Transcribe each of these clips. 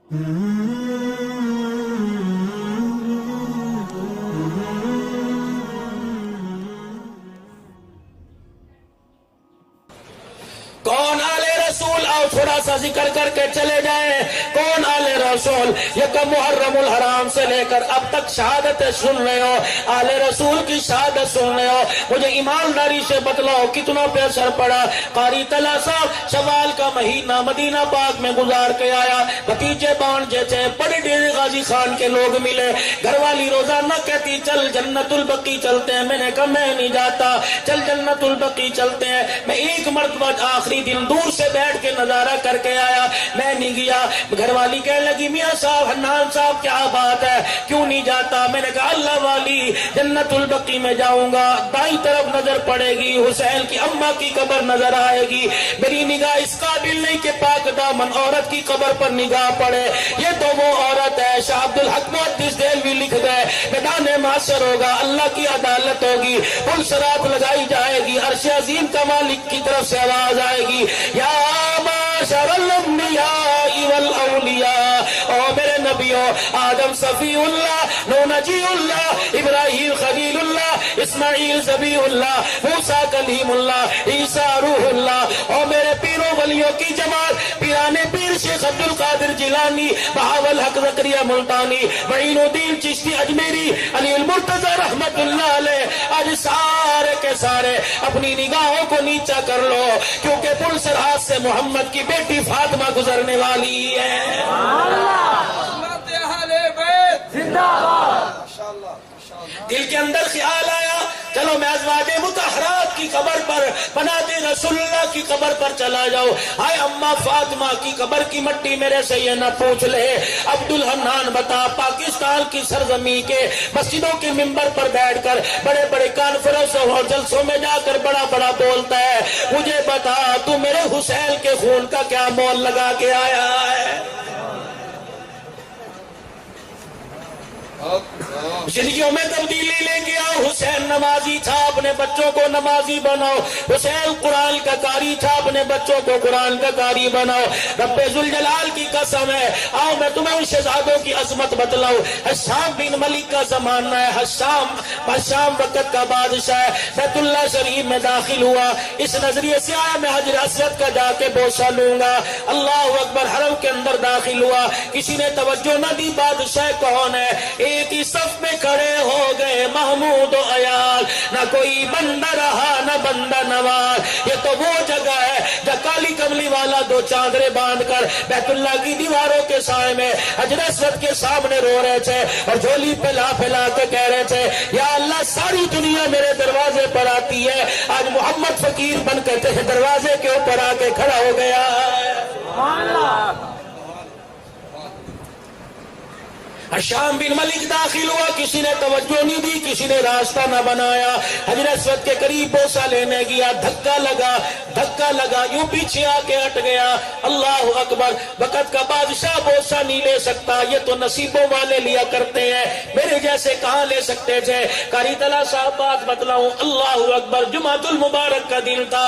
کون آلے رسول؟ آؤ تھوڑا سا ذکر کر کے چلے جائیں. کون آلے رسول؟ یکم محرم الحرام سے لے کر اب تک شہادتیں سن رہے ہو، آلے رسول کی شہادت سن رہے ہو. مجھے ایمانداری سے بتلاؤ کتنوں پہ اثر پڑا؟ قاری طلحہ صاحب شوال کا مہینہ مدینہ پاک میں گزار کے آیا. بھتیجے بانجے تھے، بڑے ڈیرے غازی خان کے لوگ ملے. گھر والی روزانہ کہتی چل جنت البقیع چلتے ہیں. میں نے کہا میں نہیں جاتا، چل جنت البقیع چلتے ہیں. میں ایک مرتبہ آخری دن دور سے بیٹھ کے نظارہ کر کے آیا، میں نہیں گیا. گھر والی کہنے لگی میاں صاحب حنان صاحب کیا بات ہے، کیوں نہیں جاتا؟ میں نے کہا اللہ والی جنت البقیع میں جاؤں گا، دائیں طرف نظر پڑے گی حسین کی اماں کی قبر نظر آئے گی. میری نگاہ اس قابل نہیں کہ پاک دامن عورت کی قبر پر نگاہ پڑے. یہ تو وہ عورت ہے. شاہ عبد الحق محدث دہلوی لکھ گئے میدان محشر ہوگا، اللہ کی عدالت ہوگی، پل صراط لگائی جائے گی، عرش عظیم کا مالک کی طرف سے آواز آئے گی یا معاشر الانبیاء والاولیاء. او میرے نبیوں، آدم صفی اللہ، نوح نجی اللہ، ابراہیم خلیل اللہ، اسماعیل ذبیح اللہ، موسیٰ کلیم اللہ، عیسیٰ روح اللہ. او میرے پیروں ولیوں کی جماعت، پیران پیر شیخ عبد القادر جیلانی، بہاول حق زکریا ملتانی، معین الدین چشتی اجمیری، علی المرتضی رحمت اللہ علیہ. آج سارے کے سارے اپنی نگاہوں کو نیچا کر لو، کیونکہ پل سرحد سے محمد کی بیٹی فاطمہ گزرنے والی ہے. دل کے اندر خیال آیا چلو میں ازواج مطہرات کی قبر پر، بنات رسول اللہ کی قبر پر چلا جاؤ. ہائے اماں فاطمہ کی قبر کی مٹی میرے سے یہ نہ پوچھ لے. عبد الحنان بتا پاکستان کی سرزمین کے مسجدوں کے ممبر پر بیٹھ کر بڑے بڑے کانفرنسوں اور جلسوں میں جا کر بڑا بڑا بولتا ہے. مجھے بتا تو میرے حسین کے خون کا کیا مول لگا کے آیا ہے؟ زندگیوں میں تبدیلی لے کے آؤ. حسین نمازی تھا، اپنے بچوں کو نمازی بناؤ. حسین قرآن کا قاری تھا، اپنے بچوں کو قرآن کا قاری بناؤ. رب ذوالجلال کی قسم ہے، آؤ میں تمہیں ان شہزادوں کی عظمت بتلاؤں. حشام بن ملک کا زمانہ ہے. حشام وقت کا بادشاہ ہے. بیت اللہ شریف میں داخل ہوا، اس نظریے سے آیا میں حجر اسود کا جا کے بوسہ لوں گا. اللہ اکبر، حرم کے اندر داخل ہوا. کسی نے توجہ نہ دی بادشاہ کون ہے. ایک ہی صف میں کھڑے ہو گئے محمود و عیال. نہ کوئی بندہ رہا نہ بندہ نواز. یہ تو وہ جگہ ہے جہاں کالی کملی والا دو چادریں باندھ کر بیت اللہ کی دیواروں کے سائے میں حجر اسود کے سامنے رو رہے تھے اور جھولی پھیلا پھیلا کے کہہ رہے تھے یا اللہ ساری دنیا میرے دروازے پر آتی ہے، آج محمد فقیر بن کے دروازے کے اوپر آ کے کھڑا ہو گیا. حشام بن ملک داخل ہوا، کسی نے توجہ نہیں دی، کسی نے راستہ نہ بنایا. حجر اسود کے قریب بوسہ لینے گیا، دھکا لگا یوں پیچھے آ کے ہٹ گیا. اللہ اکبر، وقت کا بادشاہ بوسہ نہیں لے سکتا، یہ تو نصیبوں والے لیا کرتے ہیں، میرے جیسے کہاں لے سکتے تھے. قاری طلحہ صاحب بات بتلاؤں، اللہ اکبر، جمعۃ المبارک کا دن تھا،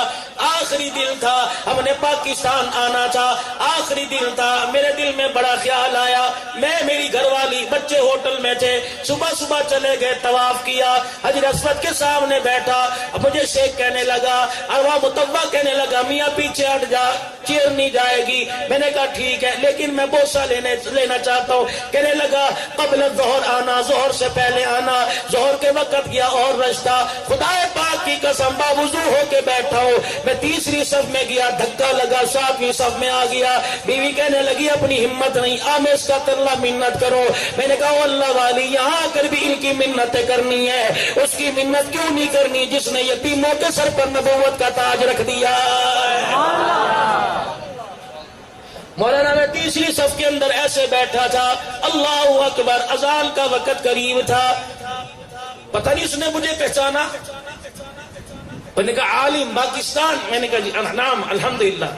آخری دن تھا، ہم نے پاکستان آنا تھا، آخری دن تھا. میرے دل میں بڑا خیال آیا، میں میری گھر والی بچے ہوٹل میں تھے، صبح چلے گئے، طواف کیا، حجر اسود کے سامنے بیٹھا. مجھے شیخ کہنے لگا، اروا متوا کہنے لگا میاں پیچھے ہٹ جا، چیر نہیں جائے گی. میں نے کہا ٹھیک ہے لیکن میں بوسہ لینا چاہتا ہوں. کہنے لگا قبل ظہر آنا، ظہر سے پہلے آنا. ظہر کے وقت گیا اور رشتہ، خدا پاک کی قسم باوضو ہو کے بیٹھا ہوں. میں تیسری صف میں گیا، دھکا لگا، 7ویں صف میں آ گیا. بیوی کہنے لگی اپنی ہمت نہیں، آمیز کا ترلا منت کرو. میں نے کہا اللہ والی یہاں آ کر بھی ان کی منتیں کرنی ہے، اس کی منت کیوں نہیں کرنی جس نے یتیموں کے سر پر نبوت کا تاج رکھ دیا. مولانا میں تیسری صف کے اندر ایسے بیٹھا تھا، اللہ اکبر، اذان کا وقت قریب تھا. پتہ نہیں اس نے مجھے پہچانا. میں نے کہا عالم پاکستان. میں نے کہا جی نام الحمدللہ.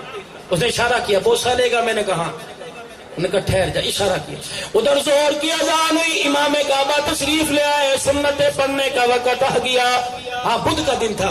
اس نے اشارہ کیا بوسہ لے گا. میں نے کہا انہوں نے کہا ٹھہر جا، اشارہ کیا، ادھر ظہر کی اذان ہوئی، امام کعبہ تشریف لے آئے، سنتیں پڑھنے کا وقت آ گیا۔ ہاں بدھ کا دن تھا،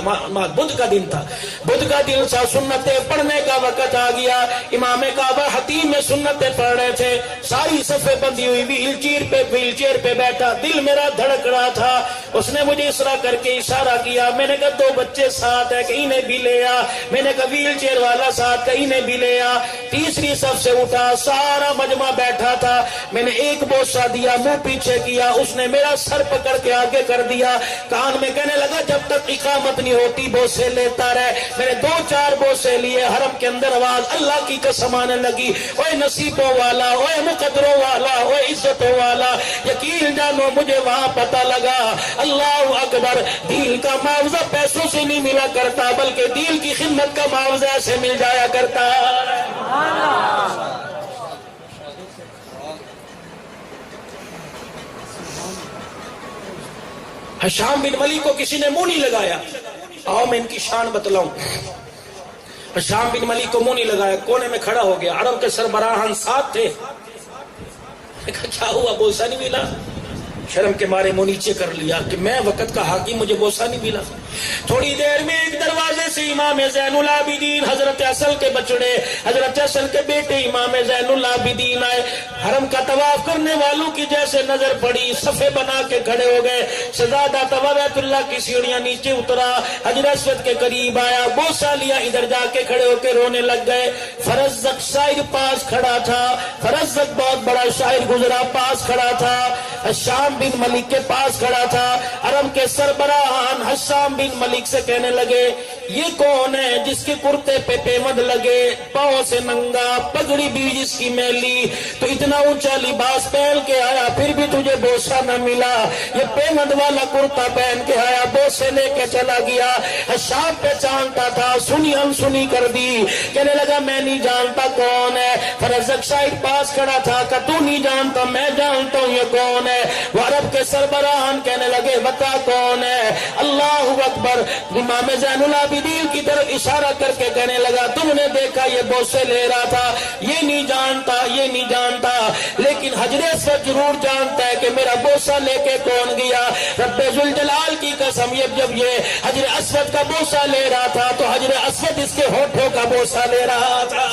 بدھ کا دن تھا، بدھ کا دن تھا، سنتیں پڑھنے کا وقت آ گیا۔ امام کعبہ حتیم میں سنتیں پڑھ رہے تھے، ساری صفیں بندی ہوئی، ویل چیئر پہ بیٹھا، دل میرا دھڑک رہا تھا۔ اس نے مجھے اسرا کر کے اشارہ کیا، میں نے کہا 2 بچے ساتھ ہیں کہ انہیں بھی لے آ، میں نے کہا ویل چیئر والا ساتھ کہ انہیں بھی لے آ۔ تیسری صف سے اٹھا، سارا مجمع بیٹھا تھا، میں نے ایک بوسہ دیا، منہ پیچھے کیا، اس نے میرا سر پکڑ کے آگے کر دیا، کان میں کہنے لگا جب تک اقامت نہیں ہوتی بوسے لیتا رہے۔ میں نے 2-4 بوسے لیے، حرم کے اندر آواز اللہ کی قسم آنے لگی، اوے نصیبوں والا، اوے مقدروں والا، اوے عزتوں والا۔ یقین جانو مجھے وہاں پتہ لگا اللہ اکبر، دین کا معاوضہ پیسوں سے نہیں ملا کرتا، بلکہ دین کی خدمت کا معاوضہ سے مل جایا کرتا۔ حشام بن ملی کو کسی نے منہ نہیں لگایا، آؤ میں ان کی شان بتلاؤں۔ حشام بن ملی کو منہ نہیں لگایا، کونے میں کھڑا ہو گیا، عرب کے سربراہان ساتھ تھے، کیا ہوا بوسہ نہیں ملا؟ شرم کے مارے منہ نیچے کر لیا کہ میں وقت کا حاکم، مجھے بوسہ نہیں ملا۔ تھوڑی دیر میں ایک دروازے سے امام زین العابدین حضرت اصل کے بچڑے، حضرت اصل کے بیٹے امام زین العابدین آئے، حرم کا طواف کرنے والوں کی جیسے نظر پڑی، صفے بنا کے کھڑے ہو گئے۔ شہزادہ طوا بیت اللہ کی سیڑھیاں نیچے اترا، حجر اسود کے قریب آیا، بوسہ لیا، ادھر جا کے کھڑے ہو کے رونے لگ گئے۔ فرزدق شاعر پاس کھڑا تھا، فرزدق بہت بڑا شاعر گزرا پاس کھڑا تھا، حشام بن ملک کے پاس کھڑا تھا۔ عرب کے سربراہان حشام بن ملک سے کہنے لگے یہ کون ہے جس کے کرتے پہ پیمد لگے، پاؤں سے ننگا، پگڑی بھی جس کی میلی، تو اتنا اونچا لباس پہن کے آیا پھر بھی تجھے بوسہ نہ ملا، یہ پیمد والا کرتا پہن کے آیا بوسے لے کے چلا گیا۔ حشام پہچانتا تھا، سنی انسنی کر دی، کہنے لگا میں نہیں جانتا کون ہے۔ فرزدق شاہد پاس کھڑا تھا کہ تو نہیں جانتا، میں جانتا ہوں یہ کون ہے۔ وہ عرب کے سربراہان کہنے لگے بتا کون ہے؟ اللہ اکبر۔ امام زین العابدین کی طرف اشارہ کر کے کہنے لگا تم نے دیکھا یہ بوسے لے رہا تھا، یہ نہیں جانتا، یہ نہیں جانتا، لیکن حجر اسود ضرور جانتا ہے کہ میرا بوسہ لے کے کون گیا۔ رب ذوالجلال کی قسم جب یہ حجر اسود کا بوسہ لے رہا تھا تو حجر اسود اس کے ہونٹوں کا بوسہ لے رہا تھا۔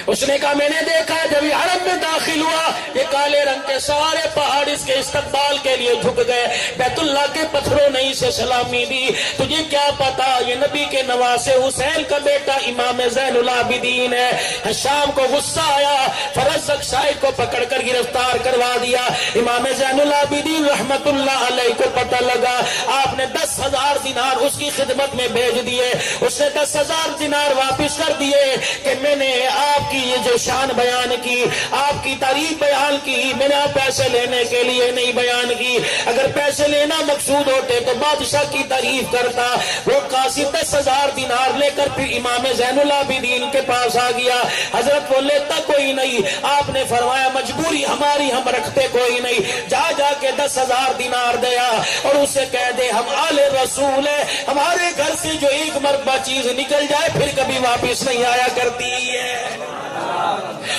اس نے کہا میں نے دیکھا جب یہ عرب میں داخل ہوا یہ کالے رنگ کے سارے پہاڑ اس کے استقبال کے لیے جھک گئے، بیت اللہ کے پتھروں نے اسے سلامی دی۔ تجھے کیا پتا یہ نبی کے نواسے حسین کا بیٹا امام زین العابدین ہے۔ حشام کو غصہ آیا، فرزدق شاہد کو پکڑ کر گرفتار کروا دیا۔ امام زین العابدین رحمت اللہ علیہ کو پتہ لگا، آپ نے 10,000 دینار اس کی خدمت میں بھیج دیے، اس نے 10,000 دینار واپس کر دیے کہ میں نے آپ کی یہ جو شان بیان کی، آپ کی تعریف بیان کی، میں نے پیسے لینے کے لیے نہیں بیان کی، اگر پیسے لینا مقصود ہوتے تو بادشاہ کی تعریف کرتا۔ وہ قاصد 10,000 دینار لے کر پھر امام زین العابدین کے پاس آ گیا۔ حضرت وہ لیتا کوئی نہیں، آپ نے فرمایا مجبوری ہماری، ہم رکھتے کوئی نہیں، جا جا کے 10,000 دینار دیا اور اسے کہہ دے ہم آل رسول ہیں، ہمارے گھر سے جو ایک مرتبہ چیز نکل جائے پھر کبھی واپس نہیں آیا کرتی ہے،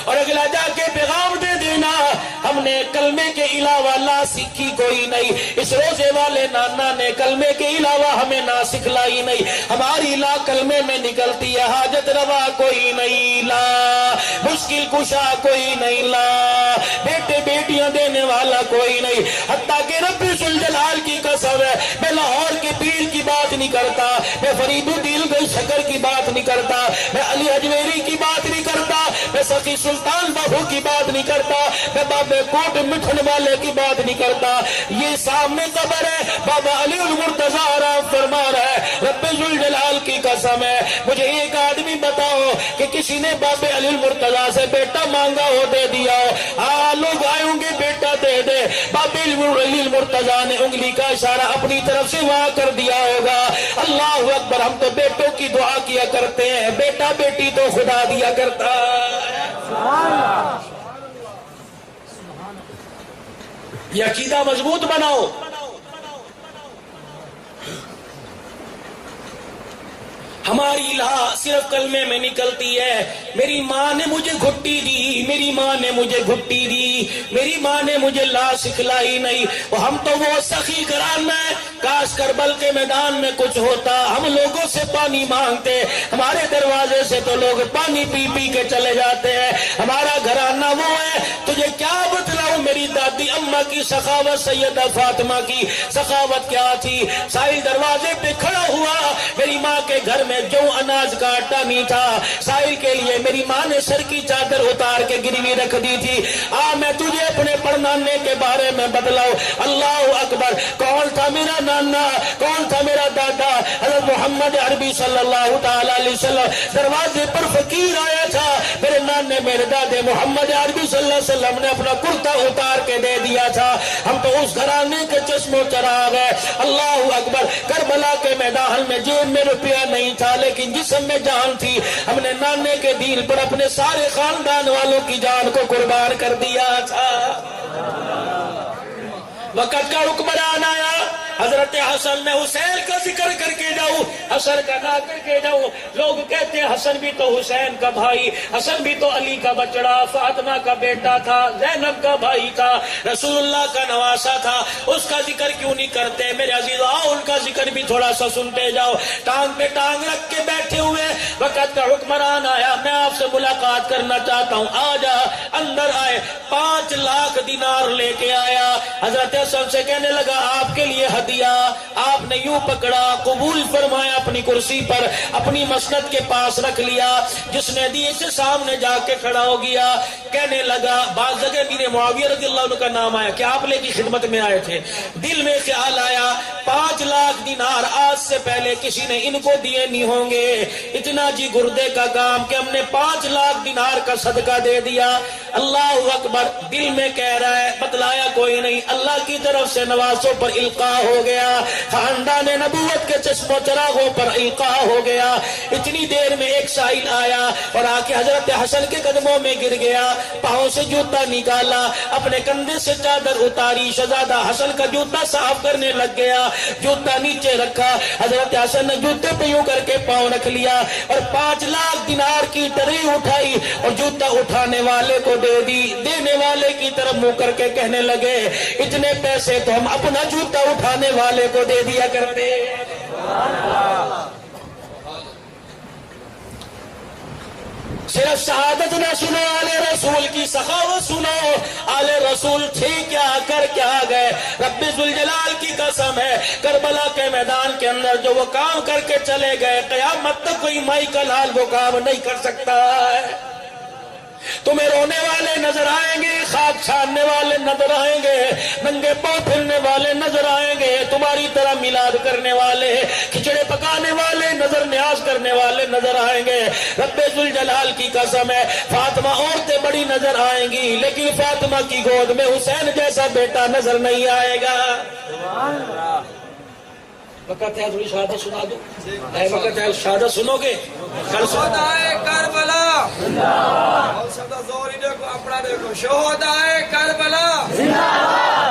اور اگلا جا کے پیغام دے دینا ہم نے کلمے کے علاوہ لا سیکھی کوئی نہیں، اس روزے والے نانا نے کلمے کے علاوہ ہمیں نہ سکھلائی نہیں، ہماری لا کلمے میں نکلتی ہے، حاجت روا کوئی نہیں لا، مشکل کشا کوئی نہیں لا، بیٹے بیٹیاں دینے والا کوئی نہیں، حتیٰ کہ رب ذوالجلال کی قسم ہے میں لاہور کے پیر کی بات نہیں کرتا، میں فرید الدین گل شکر کی بات نہیں کرتا، میں علی اجمیری کی بات نہیں کرتا، میں سخی سلطان بابو کی بات نہیں کرتا، میں بابے کوٹ مٹھن والے کی بات نہیں کرتا، یہ سامنے قبر ہے، بابا علی المرتضی آرام فرما رہا ہے، رب ذوالجلال کی قسم ہے مجھے ایک آدمی بتاؤ کہ کسی نے بابے علی المرتضی سے بیٹا مانگا ہو دے دیا ہو؟ ہاں لوگ آئے ہوں گے بیٹا دے دے، بابے علی المرتضی نے انگلی کا اشارہ اپنی طرف سے وہاں کر دیا ہوگا۔ اللہ اکبر، ہم تو بیٹوں کی دعا کیا کرتے ہیں، بیٹا بیٹی تو خدا دیا کرتا ہے۔ یہ عقیدہ مضبوط بناؤ۔ ہم ہماری لا صرف کلمے میں نکلتی ہے، میری ماں نے مجھے گھٹی دی، میری ماں نے مجھے گھٹی دی، میری ماں نے مجھے لا سکھلائی نہیں۔ ہم تو وہ سخی گھرانے میں، کاش کربل کے میدان میں کچھ ہوتا، ہم لوگوں سے پانی مانگتے، ہمارے دروازے سے تو لوگ پانی پی پی کے چلے جاتے ہیں۔ ہمارا گھرانہ وہ ہے، تجھے کیا بتلاؤں میری دادی اماں کی سخاوت، سیدہ فاطمہ کی سخاوت کیا تھی۔ سائل دروازے پہ کھڑا ہوا، میری ماں کے گھر میں جو اناج کا آٹا نہیں تھا، سائل کے لیے میری ماں نے سر کی چادر اتار کے گروی رکھ دی تھی۔ میں تجھے اپنے پڑنانے کے بارے میں بتلاؤ۔ اللہ اکبر، کون تھا میرا نانا، کون تھا میرا دادا؟ حضرت محمد عربی صلی اللہ تعالی علیہ وسلم دروازے پر فقیر آیا تھا، میرے نانے میرے دادے محمد عربی صلی اللہ علیہ وسلم نے اپنا کرتا اتار کے دے دیا تھا۔ ہم تو اس گھرانے کے چشم و چراغ ہے۔ اللہ اکبر، کربلا کے میدان میں جیب میں روپیہ نہیں تھا لیکن جسم میں جان تھی، ہم نے نانے کے دین پر اپنے سارے خاندان والوں کی جان کو قربان کر دیا تھا۔ وقت کا حکمران آیا، حضرت حسن میں حسین کا ذکر کر کے جاؤں، حسن کا نہ کر کے جاؤں۔ لوگ کہتے ہیں حسن بھی تو حسین کا بھائی، حسن بھی تو علی کا بچڑا، فاطمہ کا بیٹا تھا، زینب کا بھائی تھا، رسول اللہ کا نواسا تھا، اس کا ذکر کیوں نہیں کرتے؟ میرے عزیز آؤ ان کا ذکر بھی تھوڑا سا سنتے جاؤ۔ ٹانگ پہ ٹانگ رکھ کے بیٹھے ہوئے، وقت کا حکمران آیا، میں آپ سے ملاقات کرنا چاہتا ہوں، آ جا۔ اندر آئے، 5 لاکھ دینار لے کے آیا۔ حضرت حسن سے کہنے لگا آپ کے لیے ہدیہ۔ آپ نے یوں پکڑا، قبول فرمایا، اپنی کرسی پر اپنی مسند کے پاس رکھ لیا۔ جس نے دیے سے سامنے جا کے کھڑا ہو گیا، کہنے لگا، بعض جگہ میرے معاویہ رضی اللہ عنہ کا نام آیا کہ آپ لے کی خدمت میں آئے تھے۔ دل میں خیال آیا 5 لاکھ دینار آج سے پہلے کسی نے ان کو دیے نہیں ہوں گے، اتنا جی گردے کا کام کہ ہم نے 5 لاکھ دینار کا صدقہ دے دیا۔ اللہ اکبر، دل میں کہہ رہا ہے، بتلایا کوئی نہیں، اللہ کی طرف سے نوازوں پر القاء ہو گیا، خاندان نبوت کے چشم و چراغوں پر القاء ہو گیا۔ اتنی دیر میں ایک سائل آیا اور آ کے حضرت حسن کے قدموں میں گر گیا، پاؤں سے جوتا نکالا، اپنے کندھے سے چادر اتاری، شہزادہ حسن کا جوتا صاف کرنے لگ گیا، جوتا نیچے رکھا، حضرت حسن نے جوتے پہ یوں کر کے پاؤں رکھ لیا اور 5 لاکھ دینار کی ٹری اٹھائی اور جوتا اٹھانے والے کو دے دی۔ دینے والے کی طرف منہ کر کے کہنے لگے، اتنے پیسے تو ہم اپنا جوتا اٹھانے والے کو دے دیا کرتے۔ صرف شہادت نہ سنو، آل رسول کی سخاوت سنو۔ آل رسول تھے کیا، کر کیا گئے؟ رب ذوالجلال کی قسم ہے، کربلا کے میدان کے اندر جو وہ کام کر کے چلے گئے، قیامت تک کوئی مائی کا لال وہ کام نہیں کر سکتا ہے۔ تمہیں رونے والے نظر آئیں گے، خاک چھاننے والے نظر آئیں گے، ننگے پاؤں پھرنے والے نظر آئیں گے، تمہاری طرح میلاد کرنے والے، کھچڑے پکانے والے، نظر نیاز کرنے والے نظر آئیں گے۔ رب ذوالجلال کی قسم ہے، فاطمہ عورتیں بڑی نظر آئیں گی لیکن فاطمہ کی گود میں حسین جیسا بیٹا نظر نہیں آئے گا۔ وقت ہے تھوڑی شہادت سنا دو، وقت ہے شہادت سنو گے؟ کل شہدائے کربلا زور ہی دیکھو، اپنا دیکھو، شہدائے کربلا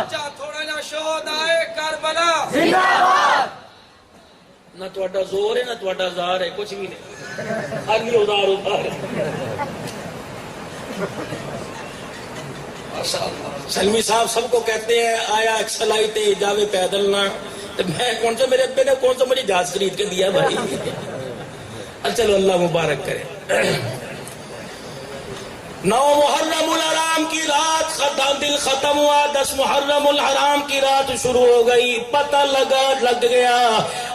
تھوڑا نہ، شہدائے کربلا نہ تھوڑا زور ہے نہ تھوڑا زار ہے، کچھ بھی نہیں، اگلی ادار ادار۔ سلمی صاحب سب کو کہتے ہیں آیا ایکسلائی تے جاوے پیدل نہ، تو میں کون سا، میرے ابے نے کون سا مجھے جہاز خرید کے دیا بھائی؟ چلو اللہ مبارک کرے۔ 9 محرم الحرام کی رات دل ختم ہوا، 10 محرم الحرام کی رات شروع ہو گئی، پتہ لگ گیا،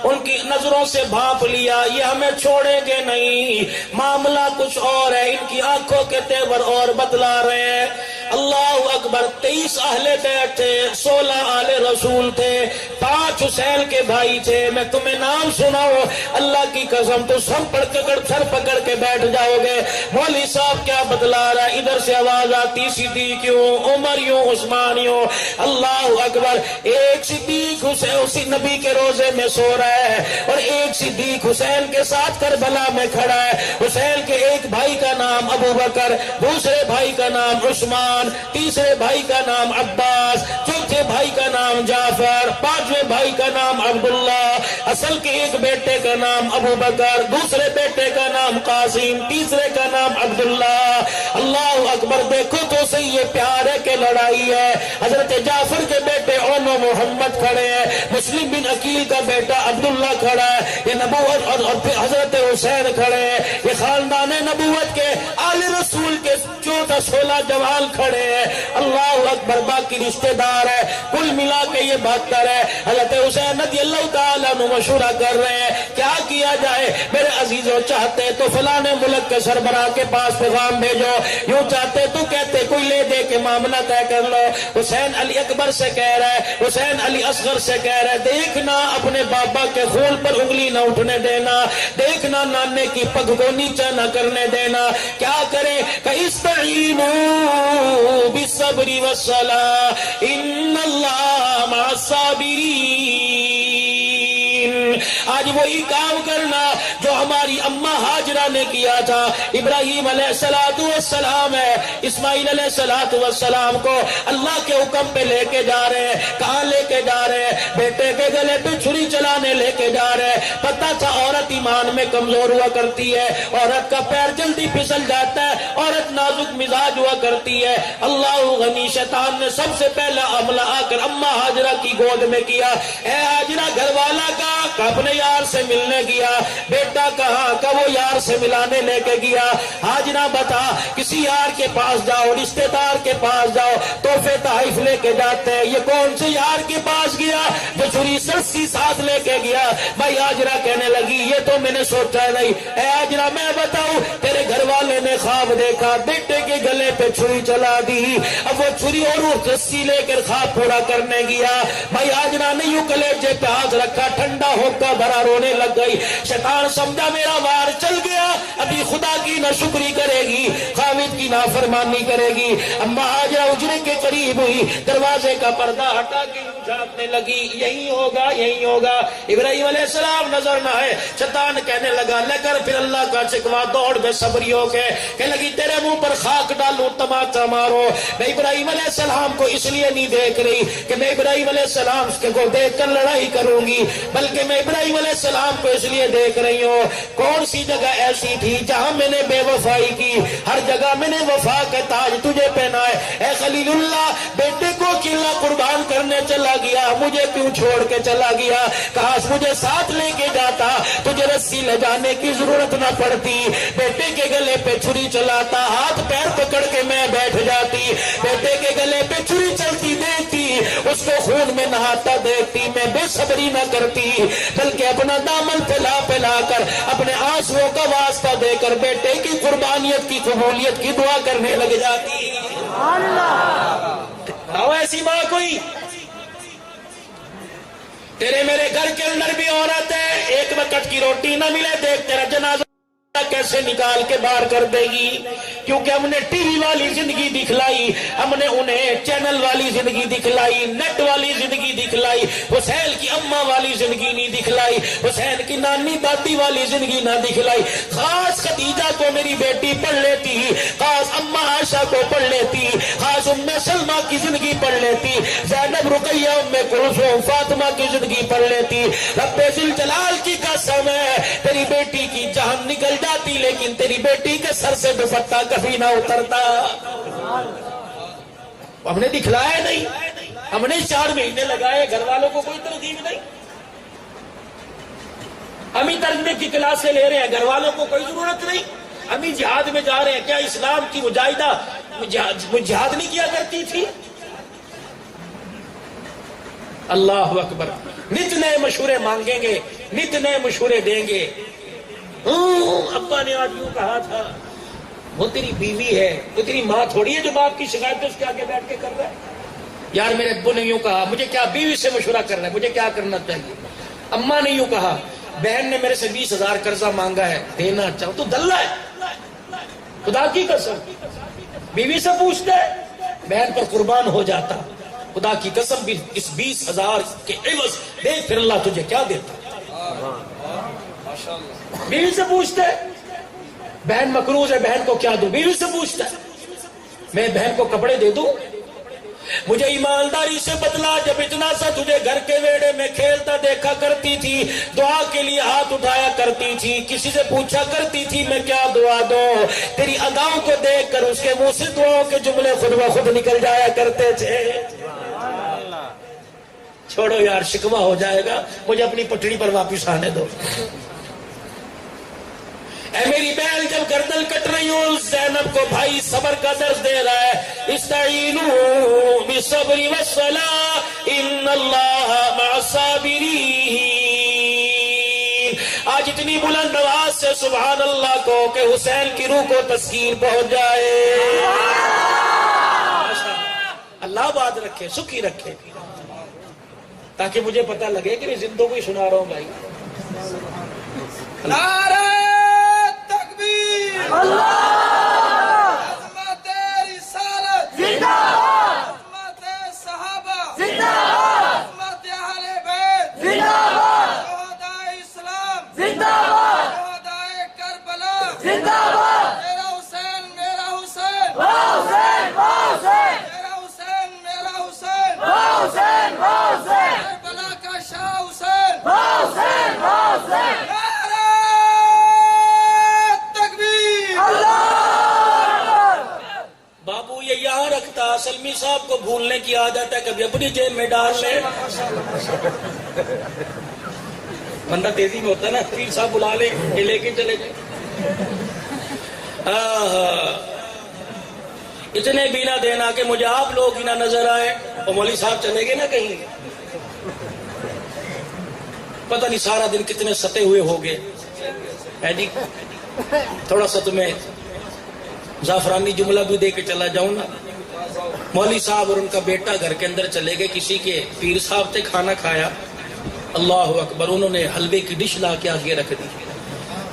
ان کی نظروں سے بھانپ لیا، یہ ہمیں چھوڑیں گے نہیں، معاملہ کچھ اور ہے، ان کی آنکھوں کے تیور اور بتلا رہے ہیں۔ اللہ اکبر، 23 اہل بیت تھے، 16 آل رسول تھے، 5 حسین کے بھائی تھے۔ میں تمہیں نام سناؤ، اللہ کی قسم تو سب سر پکڑ کے بیٹھ جاؤ گے۔ مولوی صاحب کیا بتلا رہا ہے؟ ادھر سے آواز آتی، صدیق یوں، عمر یوں، عثمان یوں۔ اللہ اکبر، ایک صدیق حسین نبی کے روزے میں سو رہا ہے اور ایک صدیق حسین کے ساتھ کربلا میں کھڑا ہے۔ حسین کے ایک بھائی کا نام ابو بکر، دوسرے بھائی کا نام عثمان، عثمان، تیسرے بھائی کا نام عباس، چوتھے بھائی کا نام جعفر، پانچویں بھائی کا نام عبداللہ، اصل کے ایک بیٹے کا نام ابو بکر، دوسرے بیٹے کا نام قاسم، تیسرے کا نام عبداللہ۔ اللہ اکبر، دیکھو تو صحیح یہ پیار ہے کہ لڑائی ہے۔ حضرت جعفر کے بیٹے اون و محمد کھڑے ہیں، مسلم بن عقیل کا بیٹا عبداللہ کھڑا ہے، یہ نبوت اور پھر حضرت حسین کھڑے ہیں، یہ خاندان نبوت کے آل رسول کے 14-16 جوان کھڑے ہیں۔ اللہ اکبر، باقی رشتہ دار ہے، کل ملا کے یہ 72 ہے۔ حضرت حسین رضی اللہ تعالیٰ عنہ مشورہ کر رہے ہیں کیا کیا جائے۔ میرے عزیزوں، چاہتے تو فلاں ملک کے سربراہ کے پاس پیغام بھیجو، یوں چاہتے تو کہتے کوئی لے دے کے معاملہ طے کر لو۔ حسین علی اکبر سے کہہ رہا ہے، حسین علی اصغر سے کہہ رہا ہے، دیکھنا اپنے بابا کے خون پر انگلی نہ اٹھنے دینا، دیکھنا نانے کی پگ کو نیچے نہ کرنے دینا۔ کیا کریں کہ استعینوا بالصبر والصلاۃ ان اللہ مع الصابرین۔ آج وہی کام کرنا جو ہماری اماں ہاجرہ نے کیا تھا۔ ابراہیم علیہ السلام ہے، اسماعیل علیہ السلام کو اللہ کے حکم پہ لے کے جا رہے ہیں۔ کہاں لے کے جا رہے ہیں؟ بیٹے کے گلے پہ چھری چلانے لے کے جا رہے ہیں۔ پتہ تھا عورت ایمان میں کمزور ہوا کرتی ہے، عورت کا پیر جلدی پھسل جاتا ہے، عورت نازک مزاج ہوا کرتی ہے۔ اللہ غنی، شیطان نے سب سے پہلا حملہ آ کر اماں ہاجرہ کی گود میں کیا۔ اے ہاجرہ، گھر والا کا اپنے یار سے ملنے گیا، بیٹا کہاں کا وہ یار سے ملانے لے کے گیا۔ ہاجرہ بتا، کسی یار کے پاس جاؤ، رشتہ دار کے پاس جاؤ، تحفے تحائف لے کے جاتے ہیں، یہ کون سے یار کے پاس گیا جو چھری سرسی ساتھ لے کے گیا؟ بھائی ہاجرہ کہنے لگی یہ تو میں نے سوچا نہیں۔ اے ہاجرہ، میں بتاؤں، تیرے گھر والے نے خواب دیکھا، بیٹے کے گلے پہ چھری چلا دی، اب وہ چھری اور وہ رسی لے کر خواب پورا کرنے گیا۔ بھائی ہاجرہ نے یوں کلیجے پہ ہاتھ رکھا، ٹھنڈا ہو کر بھرا رونے لگ گئی۔ شیطان سمجھا میرا وار چل گیا، ابھی خدا کی ناشکری کرے گی، خامد کی نافرمانی کرے گی۔ اما ہاجرہ اجرے کے قریب ہوئی، دروازے کا پردہ ہٹا کے جھانکنے لگی، یہی ہوگا یہی ہوگا۔ ابراہیم علیہ السلام نظر نہ آئے۔ شیطان کہنے لگا لے کر پھر اللہ کا شکوہ، دوڑ بے صبری ہو کے کہنے لگی تیرے منہ پر خاک ڈالوں، تماچا مارو۔ میں ابراہیم علیہ السلام کو اس لیے نہیں دیکھ رہی کہ میں ابراہیم علیہ السلام کو دیکھ کر لڑائی کروں گی، بلکہ میں ابراہیم علیہ السلام کو اس لیے دیکھ رہی ہوں کون سی جگہ ایسی تھی جہاں میں نے بے وفائی کی، ہر جگہ میں نے وفا کا تاج تجھے پہنائے۔ اے خلیل اللہ، بیٹے کو اکیلا قربان کرنے چلا گیا، مجھے کیوں چھوڑ کے چلا گیا؟ کاش مجھے ساتھ لے کے جاتا، تجھے رسی لے جانے کی ضرورت نہ پڑتی، بیٹے کے گلے پہ چھری چلاتا، ہاتھ پیر پکڑ کے میں بیٹھ جاتی، بیٹے کے گلے پہ چھری چلتی دیکھتی، اس کو خون میں نہاتا دیکھتی، میں بے صبری نہ کرتی، بلکہ اپنا دامن پھیلا پھیلا کر اپنے آنسوؤں کا واسطہ دے کر بیٹے کی قربانیت کی قبولیت کی دعا کرنے لگ جاتی۔ ایسی ماں کوئی؟ تیرے میرے گھر کے اندر بھی عورت ہے، ایک وقت کی روٹی نہ ملے، دیکھ تیرا جنازہ کیسے نکال کے باہر کر دے گی، کیونکہ ہم نے ٹی وی والی زندگی دکھلائی، ہم نے انہیں چینل والی زندگی دکھلائی، نیٹ والی زندگی دکھلائی، حسین کی اماں والی زندگی نہیں دکھلائی، حسین کی نانی دادی والی زندگی نہ دکھلائی۔ خاص خدیجہ کو میری بیٹی پڑھ لیتی، خاص اماں عائشہ کو پڑھ لیتی، خاص ام سلمہ کی زندگی پڑھ لیتی، زینب، رقیہ، ام کلثوم، فاطمہ کی زندگی پڑھ لیتی۔ رب ذوالجلال کی قسم ہے تیری بیٹی کی جان نکل جاتی، لیکن تیری بیٹی کے سر سے دوپٹہ کبھی نہ اترتا۔ ہم نے دکھلایا نہیں، ہم نے 4 مہینے لگائے، گھر والوں کو کوئی ترغیب نہیں، ہم ہی ترجمے کی کلاسیں لے رہے ہیں، گھر والوں کو کوئی ضرورت نہیں، ہم ہی جہاد میں جا رہے ہیں۔ کیا اسلام کی مجاہدہ جہاد نہیں کیا کرتی تھی؟ اللہ اکبر، نت نئے مشورے مانگیں گے، نت نئے مشورے دیں گے۔ ابا نے آج یوں کہا تھا، وہ تیری بیوی ہے، تو تیری ماں تھوڑی ہے جو باپ کی شکایت اس کے آگے بیٹھ کے کر رہا ہے۔ یار میرے ابو نے یوں کہا، مجھے کیا بیوی سے مشورہ کرنا ہے، مجھے کیا کرنا چاہیے۔ اماں نے یوں کہا، بہن نے میرے سے 20,000 قرضہ مانگا ہے، دینا چاہوں تو دلہ ہے، خدا کی قسم بیوی سے پوچھتا ہے، بہن پر قربان ہو جاتا، خدا کی قسم بھی اس 20,000 کے عوض دیکھ پھر اللہ تجھے کیا دیتا۔ بیوی سے پوچھتا ہے، بہن مقروض ہے، بہن کو کیا دوں، بیوی سے پوچھتا ہے۔ میں بہن کو کپڑے دے دوں؟ مجھے ایمانداری سے بتلا، جب اتنا سا تجھے گھر کے ویڑے میں کھیلتا دیکھا کرتی تھی، دعا کے لیے ہاتھ اٹھایا کرتی تھی، کسی سے پوچھا کرتی تھی میں کیا دعا دوں، تیری اداؤں کو دیکھ کر اس کے منہ سے دعاؤں کے جملے خود بخود نکل جایا کرتے تھے۔ چھوڑو یار، شکوہ ہو جائے گا، مجھے اپنی پٹڑی پر واپس آنے دو۔ اے میری بہن، جب گردن کٹ رہی ہوں، زینب کو بھائی صبر کا درس دے رہا ہے، استعینوا بالصبر والصلاۃ ان اللہ مع الصابرین۔ آج اتنی بلند آواز سے سبحان اللہ کو کہ حسین کی روح کو تسکین پہنچ جائے۔ اللہ آباد رکھے، سکھی رکھے، تاکہ مجھے پتہ لگے کہ میں زندوں کو ہی سنا رہا ہوں بھائی۔ نعرہ تکبیر، عظمت رسالت زندہ باد، عظمت صحابہ زندہ باد، عظمت اہل بیت زندہ باد، شہدائے اسلام زندہ باد، شہدائے کربلا زندہ باد۔ میرا حسین، میرا حسین، حسین حسین، میرا حسین، میرا حسین، حسین حسین، کربلا کا شاہ حسین، حسین حسین۔ بابو یہ یہاں رکھتا، سلمی صاحب کو بھولنے کی عادت ہے، کبھی اپنی جیب میں ڈال لے۔ بندہ تیزی میں ہوتا ہے نا، پیر صاحب بلا لے، یہ لے کے چلے جائیں۔ اتنے بھی نہ دینا کہ مجھے آپ لوگ ہی نہ نظر آئے، اور مولوی صاحب چلے گئے نا کہیں، پتہ نہیں سارا دن کتنے ستے ہوئے ہو گئے۔ جی تھوڑا سا تمہیں زعفرانی جملہ بھی دے کے چلا جاؤں نا۔ مولوی صاحب اور ان کا بیٹا گھر کے اندر چلے گئے، کسی کے پیر صاحب سے کھانا کھایا، اللہ اکبر، انہوں نے حلوے کی ڈش لا کے آگے رکھ دی۔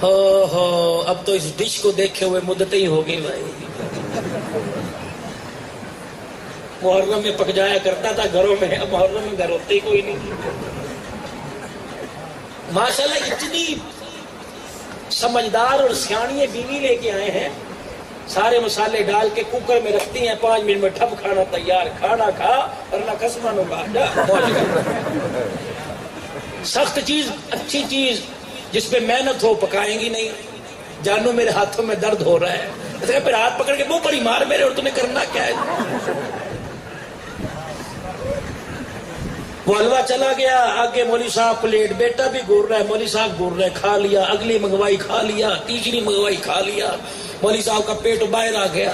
اب تو اس ڈش کو دیکھے ہوئے مدتیں ہی ہو گئی بھائی۔ محرم میں پک جایا کرتا تھا گھروں میں، اب محرم میں گھر ہوتے ہی کوئی نہیں۔ ماشاءاللہ اتنی سمجھدار اور سیاਣੀ بیوی لے کے آئے ہیں، سارے مسالے ڈال کے کوکر میں رکھتی ہیں، 5 منٹ میں ٹھپ کھانا تیار، کھانا کھا ورنہ قسمانوں کا سخت چیز، اچھی چیز جس پہ محنت ہو پکائیں گی نہیں۔ جانو میرے ہاتھوں میں درد ہو رہا ہے، پھر ہاتھ پکڑ کے منہ پر ہی مار میرے، اور تمہیں کرنا کیا ہے؟ وہ حلوہ چلا گیا، آگے مولوی صاحب پلیٹ، بیٹا بھی گور رہا ہے، مولوی صاحب گور رہے، کھا لیا، اگلی منگوائی کھا لیا، تیسری منگوائی کھا لیا، مولوی صاحب کا پیٹ باہر آ گیا،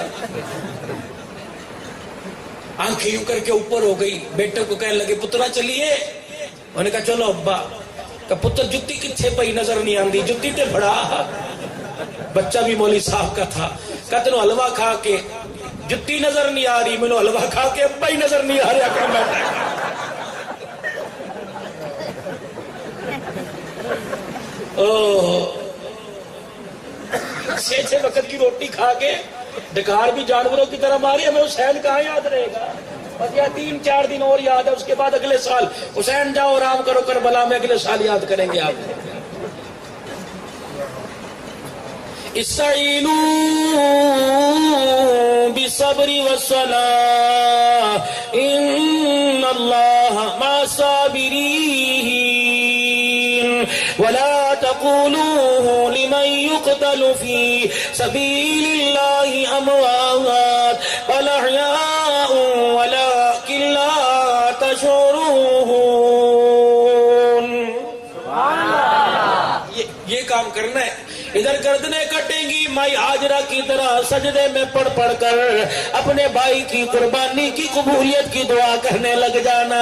آنکھیں یوں کر کے اوپر ہو گئی، بیٹے کو کہنے لگے پترا چلیے، انہوں نے کہا چلو ابا، کہ پتر جتی کتھے پئی نظر نہیں آندی، جتی تے بڑا، بچہ بھی مولوی صاحب کا تھا، کہا تینوں حلوہ کھا کے جتی نظر نہیں آ رہی، مینوں حلوہ کھا کے ابا ہی نظر نہیں آ رہا، کہ میں چھ وقت کی روٹی کھا کے ڈکار بھی جانوروں کی طرح ماری، ہمیں حسین کہاں یاد رہے گا؟ بس یا 3-4 دن اور یاد ہے، اس کے بعد اگلے سال حسین جاؤ آرام کرو کربلا میں، اگلے سال یاد کریں گے آپ۔ استعینوا بالصبر والصلاۃ ان اللہ مع الصابرین ولا تقولوا لمن يقتل في سبيل الله اموات بل احياء ولكن لا تشعرون۔ یہ کام کرنا ہے، ادھر گردنیں کٹیں گی مائی ہاجرہ کی طرح سجدے میں پڑھ پڑھ کر اپنے بھائی کی قربانی کی قبولیت کی دعا کرنے لگ جانا۔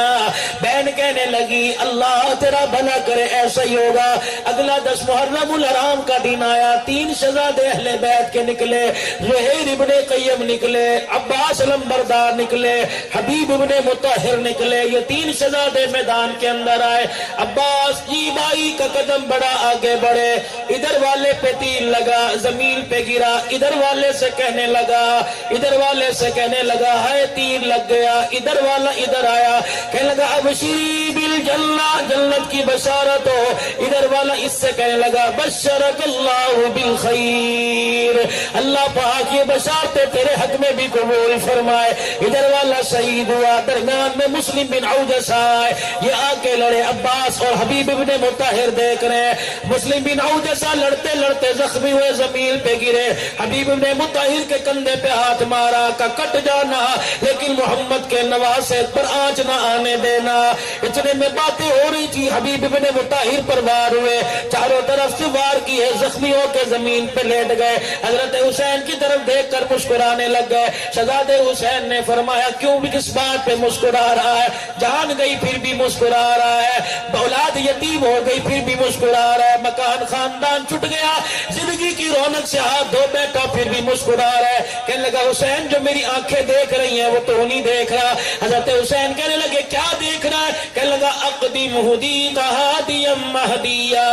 بہن کہنے لگی اللہ تیرا بھلا کرے، ایسا ہی ہوگا۔ اگلا 10 محرم الحرام کا دن آیا، 3 شہزادے اہل بیت کے نکلے، زہیر ابن قیم نکلے، عباس علمبردار نکلے، حبیب ابن مطہر نکلے، یہ 3 شہزادے میدان کے اندر آئے۔ عباس جی بھائی کا قدم بڑا آگے بڑھے، ادھر والے پہ تیر لگا، زمین زمین پہ گرا، ادھر والے سے کہنے لگا، ادھر والے سے کہنے لگا ہے تیر لگ گیا، ادھر والا ادھر آیا کہنے لگا ابشری بالجنہ، جنت کی بشارت ہو، ادھر والا اس سے کہنے لگا بشرک اللہ بالخیر، اللہ پاک یہ بشارتیں تیرے حق میں بھی قبول فرمائے۔ ادھر والا شہید ہوا، درمیان میں مسلم بن عوجہ آئے، یہ آ کے لڑے، عباس اور حبیب ابن مطہر دیکھ رہے ہیں، مسلم بن عوجہ لڑتے لڑتے زخمی ہوئے زمین پہ گرے، حبیب ابن مطہر کے کندھے پہ ہاتھ مارا کہ کٹ جانا لیکن محمد کے نواسے پر آنچ نہ آنے دینا۔ اتنے میں باتیں ہو رہی تھی، حبیب ابن مطہر پر وار ہوئے، چاروں طرف سے وار کیے، زخمی ہو کے زمین پہ لیٹ گئے، حضرت حسین کی طرف دیکھ کر مسکرانے لگ گئے۔ شہزادے حسین نے فرمایا کیوں بھی کس بات پہ مسکرا رہا ہے؟ جان گئی پھر بھی مسکرا رہا ہے، اولاد یتیم ہو گئی پھر بھی مسکرا رہا ہے، مکان خاندان چھٹ گیا، زندگی کی رونق سے ہاتھ دھو بیٹھا پھر بھی مسکرا رہا ہے۔ کہنے لگا حسین جو میری آنکھیں دیکھ رہی ہیں وہ تو نہیں دیکھ رہا۔ حضرت حسین کہنے لگے کیا دیکھ رہا ہے؟ کہنے لگا اقدم ہدیت ہادیا مہدیا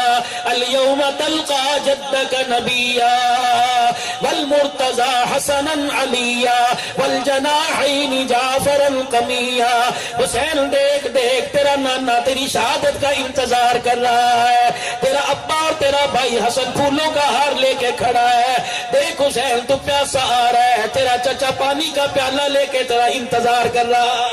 اليوم تلقى جدك نبیا والمرتضى حسنا علیا والجناحین جعفرا قمیا۔ حسین دیکھ دیکھ تیرا نانا تیری شہادت کا انتظار کر رہا ہے، تیرا ابا اور تیرا بھائی حسن پھولوں کا ہار لے کے کھڑا ہے، دیکھ حسین تو پیاسا آ رہا ہے، تیرا چچا پانی کا پیالہ لے کے تیرا انتظار کر رہا ہے۔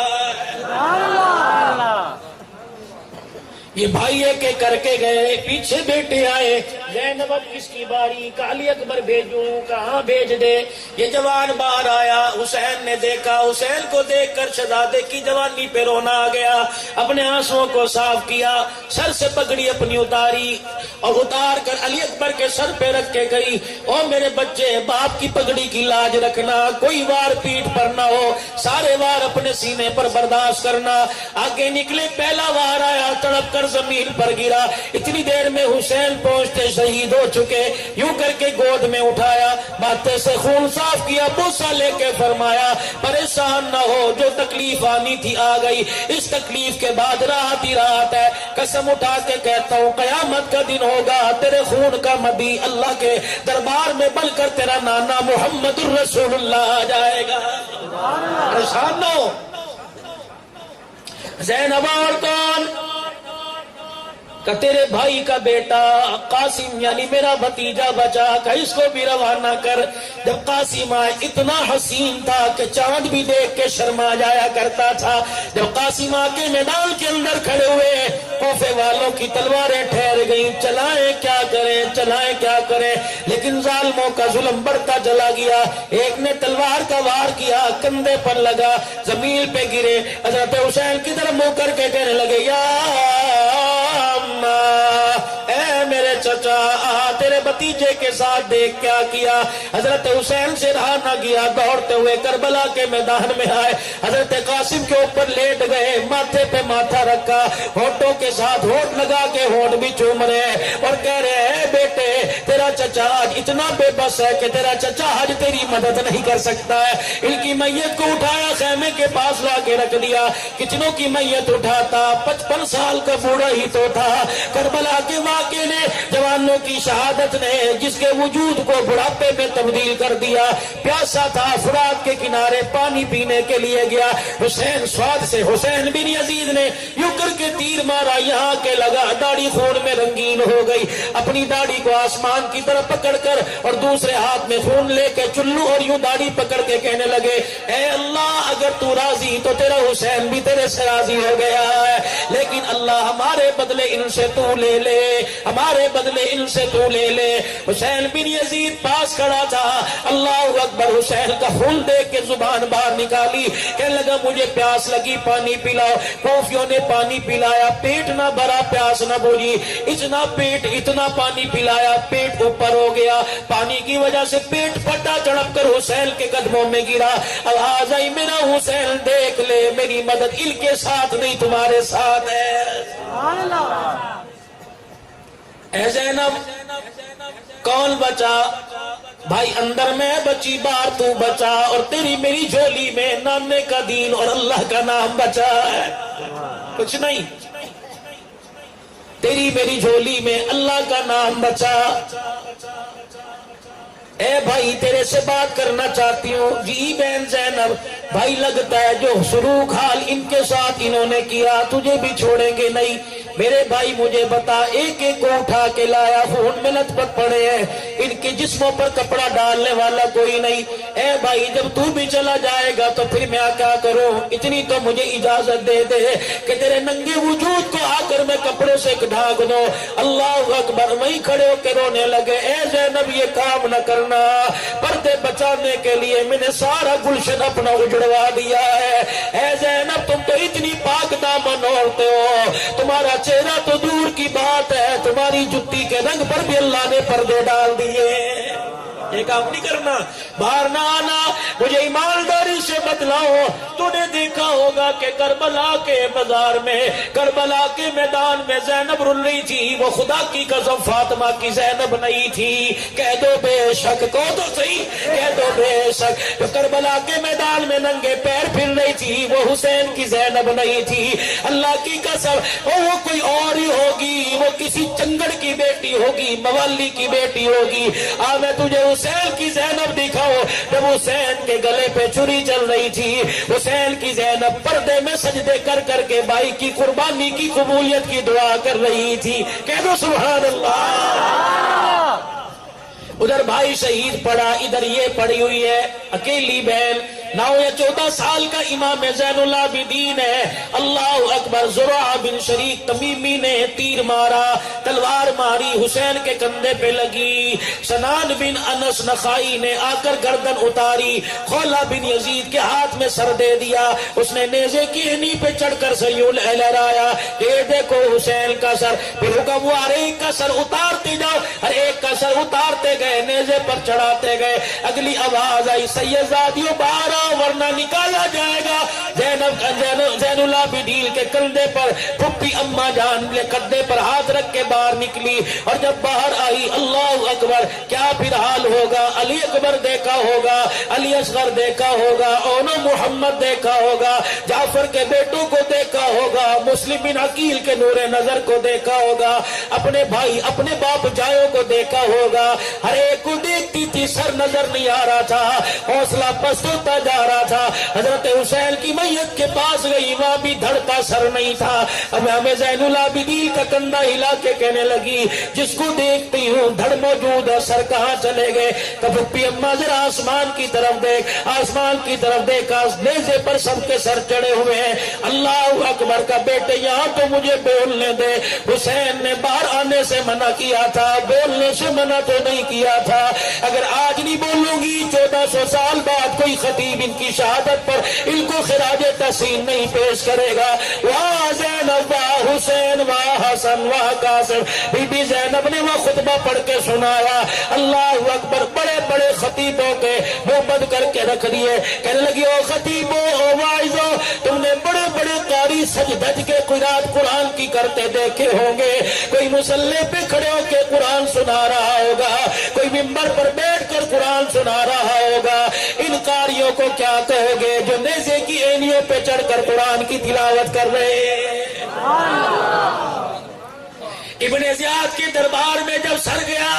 یہ بھائی ایک ایک کر کے گئے، پیچھے بیٹے آئے، زینب اب کس کی باری، علی اکبر بھیجوں کہاں بھیج دے؟ یہ جوان باہر آیا، حسین نے دیکھا، حسین کو دیکھ کر شہزادے کی جوانی پہ رونا آ گیا، اپنے آنسوؤں کو صاف کیا، سر سے پگڑی اپنی اتاری اور اتار کر علی اکبر کے سر پہ رکھ کے گئی، او میرے بچے باپ کی پگڑی کی لاج رکھنا، کوئی وار پیٹھ پر نہ ہو، سارے وار اپنے سینے پر برداشت کرنا۔ آگے نکلے، پہلا وار آیا، تڑپ کر زمین پر گرا، اتنی دیر میں حسین پہنچتے شہید ہو چکے، یوں کر کے گود میں اٹھایا، ماتھے سے خون صاف کیا، بوسہ لے کے فرمایا پریشان نہ ہو، جو تکلیف آنی تھی آ گئی، اس تکلیف کے بعد راحت ہی راحت ہے، قسم اٹھا کے کہتا ہوں قیامت کا دن ہوگا تیرے خون کا مدی اللہ کے دربار میں بن کر تیرا نانا محمد الرسول اللہ آ جائے گا۔ پریشان نہ ہو۔ زینب اور کون؟ کہ تیرے بھائی کا بیٹا قاسم یعنی میرا بھتیجا بچا، کہ اس کو بھی روانہ کر۔ جب قاسم آئے اتنا حسین تھا کہ چاند بھی دیکھ کے شرما جایا کرتا تھا۔ جب قاسم آ کے میدان کے اندر کھڑے ہوئے، کوفے والوں کی تلواریں ٹھہر گئیں، چلائیں کیا کریں چلائیں کیا کریں، لیکن ظالموں کا ظلم بڑھتا چلا گیا۔ ایک نے تلوار کا وار کیا، کندھے پر لگا، زمین پہ گرے، حضرت حسین کی طرف منہ کر کے کہنے لگے یا اے میرے چچا تیرے بھتیجے کے ساتھ دیکھ کیا کیا۔ حضرت حسین سے رہا نہ گیا، دوڑتے ہوئے کربلا کے میدان میں آئے، حضرت قاسم کے اوپر لیٹ گئے، ماتھے پہ ماتھا رکھا، ہونٹوں کے ساتھ ہونٹ لگا کے ہونٹ بھی چوم رہے اور کہہ رہے ہیں بیٹے تیرا چچا آج اتنا بے بس ہے کہ تیرا چچا آج تیری مدد نہیں کر سکتا ہے۔ ان کی میت کو اٹھایا، خیمے کے پاس لا کے رکھ دیا، کتنوں کی میت اٹھاتا، 55 سال کا بوڑھا ہی تو تھا۔ کربلا کے واقعے نے، جوانوں کی شہادت نے جس کے وجود کو بڑھاپے میں تبدیل کر دیا۔ پیاسا تھا، فرات کے کنارے پانی پینے کے لیے گیا، حسین سواد سے حسین بن یزید نے یوں کر کے تیر مارا، یہاں کے لگا، داڑھی خون میں رنگین ہو گئی، اپنی داڑھی کو آسمان کی طرف پکڑ کر اور دوسرے ہاتھ میں خون لے کے چلو اور یوں داڑھی پکڑ کے کہنے لگے اے اللہ اگر تو راضی تو تیرا حسین بھی تیرے سے راضی ہو گیا ہے، لیکن اللہ ہمارے بدلے ان سے تو لے لے، ہمارے بدلے ان سے تو لے لے۔ حسین بن یزید پاس کھڑا تھا، اللہ اکبر، حسین کا خون دیکھ کے زبان باہر نکالی، کہنے لگا مجھے پیاس لگی پانی پلاؤ۔ کوفیوں نے پانی پلایا، پیٹ نہ بھرا، پیاس نہ بوجھی، اتنا پانی پلایا، پیٹ اوپر ہو گیا، پانی کی وجہ سے پیٹ پھٹا، تڑپ کر حسین کے قدموں میں گرا، آواز آئی میرا حسین دیکھ لے، میری مدد ان کے ساتھ نہیں تمہارے ساتھ ہے۔ اے زینب کون بچا؟ بھائی اندر میں بچی، باہر تو بچا، اور تیری میری جھولی میں نانے کا دین اور اللہ کا نام بچا ہے، کچھ نہیں، تیری میری جھولی میں اللہ کا نام بچا۔ اے بھائی تیرے سے بات کرنا چاہتی ہوں. جی بہن زینب. بھائی لگتا ہے جو سلوک حال ان کے ساتھ انہوں نے کیا تجھے بھی چھوڑیں گے نہیں. میرے بھائی مجھے بتا, ایک ایک کو اٹھا کے لایا, خون میں لت پت پڑے ہیں, ان کے جسموں پر کپڑا ڈالنے والا کوئی نہیں. اے بھائی جب تو بھی چلا جائے گا تو پھر میں کیا کروں؟ اتنی تو مجھے اجازت دے دے کہ تیرے ننگے وجود کو آ کر میں کپڑوں سے ڈھانک دوں. اللہ اکبر. وہیں کھڑے ہو کے رونے لگے. اے زینب یہ کام نہ کرنا, پردے بچانے کے لیے میں نے سارا گلشن اپنا اجڑوا دیا ہے. اے زینب تم تو اتنی پاک دامن عورتیں ہو, تمہارا چہرہ تو دور کی بات ہے, تمہاری جتی کے رنگ پر بھی اللہ نے پردے ڈال دیے. یہ کام نہیں کرنا, باہر نہ آنا. مجھے ایمانداری سے بتلاؤ, تو نے دیکھا ہوگا کہ کربلا کے بازار میں, کربلا کے میدان میں زینب رل رہی تھی. وہ خدا کی قسم فاطمہ کی زینب نہیں تھی. کہہ دو بے شک, کو تو صحیح, کہہ دو بے شک. جو کربلا کے میدان میں ننگے پیر پھر رہی تھی وہ حسین کی زینب نہیں تھی. اللہ کی قسم وہ کوئی اور ہی ہوگی, وہ کسی چنگڑ کی بیٹی ہوگی, موالی کی بیٹی ہوگی. میں تجھے حسین کی زینب دکھاؤ. جب حسین کے گلے پہ چھری چل رہی تھی, حسین کی زینب پردے میں سجدے کر کر کے بھائی کی قربانی کی قبولیت کی دعا کر رہی تھی. کہہ دو سبحان اللہ. ادھر بھائی شہید پڑا, ادھر یہ پڑی ہوئی ہے اکیلی بہن. 9 یا 14 سال کا امام زین العابدین ہے. اللہ اکبر. زرع بن شریک تمیمی نے تیر مارا, تلوار ماری, حسین کے کندھے پہ لگی. سنان بن انس نخائی نے آ کر گردن اتاری, خولا بن یزید کے ہاتھ میں سر دے دیا. اس نے نیزے کی اینی پہ چڑھ کر سر یوں لہرایا, یہ دیکھو حسین کا سر. پھر حکم ہوا ہر ایک کا سر اتارتے جاؤ. ہر ایک کا سر اتارتے گئے, نیزے پر چڑھاتے گئے. اگلی آواز آئی, سیدزادیوں باہر آؤ ورنہ نکالا جائے گا. زین العابدین کے کندھے پر پھپھی اما جان نے کندھے پر ہاتھ رکھ کے باہر نکلی, اور جب باہر آئی اللہ اکبر کیا پھر حال ہوگا. علی اکبر دیکھا ہوگا, علی اصغر دیکھا ہوگا, اونو محمد دیکھا ہوگا, جعفر کے بیٹوں کو دیکھا ہوگا, مسلم بن عقیل کے نور نظر کو دیکھا ہوگا, اپنے بھائی اپنے باپ جایوں کو دیکھا ہوگا. ہر ایک کو دیکھتی تھی, سر نظر نہیں آ رہا تھا, حوصلہ پست ہوتا جا رہا تھا. حضرت حسین کی میت کے پاس گئی, وہاں بھی دھڑتا سر نہیں تھا. اب ہمیں زین العابدین کا کندھا ہلا کے کہنے لگی, جس کو دیکھتی ہوں دھڑ موجود ہے, سر کہاں چلے گئے. تب پی اما ذرا آسمان کی طرف دیکھ, آسمان کی طرف دیکھا, نیزے پر سب کے سر چڑھے ہوئے ہیں. اللہ اکبر کا بیٹے یہاں تو مجھے بولنے دے. حسین نے باہر آنے سے منع کیا تھا, بولنے سے منع تو نہیں کیا تھا. اگر آج نہیں بولوں گی 1400 سال بعد کوئی خطیب ان کی شہادت پر ان کو خراج تحسین نہیں پیش کرے گا. واہ زینب واہ حسین واہ حسن واہ قاسم. بی بی زینب نے وہ خطبہ پڑھ کے سنایا. اللہ اکبر. بڑے بڑے خطیبوں کے وہ بند کر کے رکھ دیے. کہنے لگی, او خطیبوں او واعظوں, تم نے بڑے بڑے قاری سج دھج کے قرات قرآن کی کرتے دیکھے ہوں گے. کوئی مصلی پہ کھڑے ہو کے قرآن سنا رہا ہوگا, کوئی ممبر پر بیٹھ کر قرآن سنا رہا ہوگا. ان قاریوں کو کیا کہو گے جو نیزے کی اینیوں پہ چڑھ کر قرآن کی تلاوت کر رہے ہیں. ابن زیاد کے دربار میں جب سر گیا,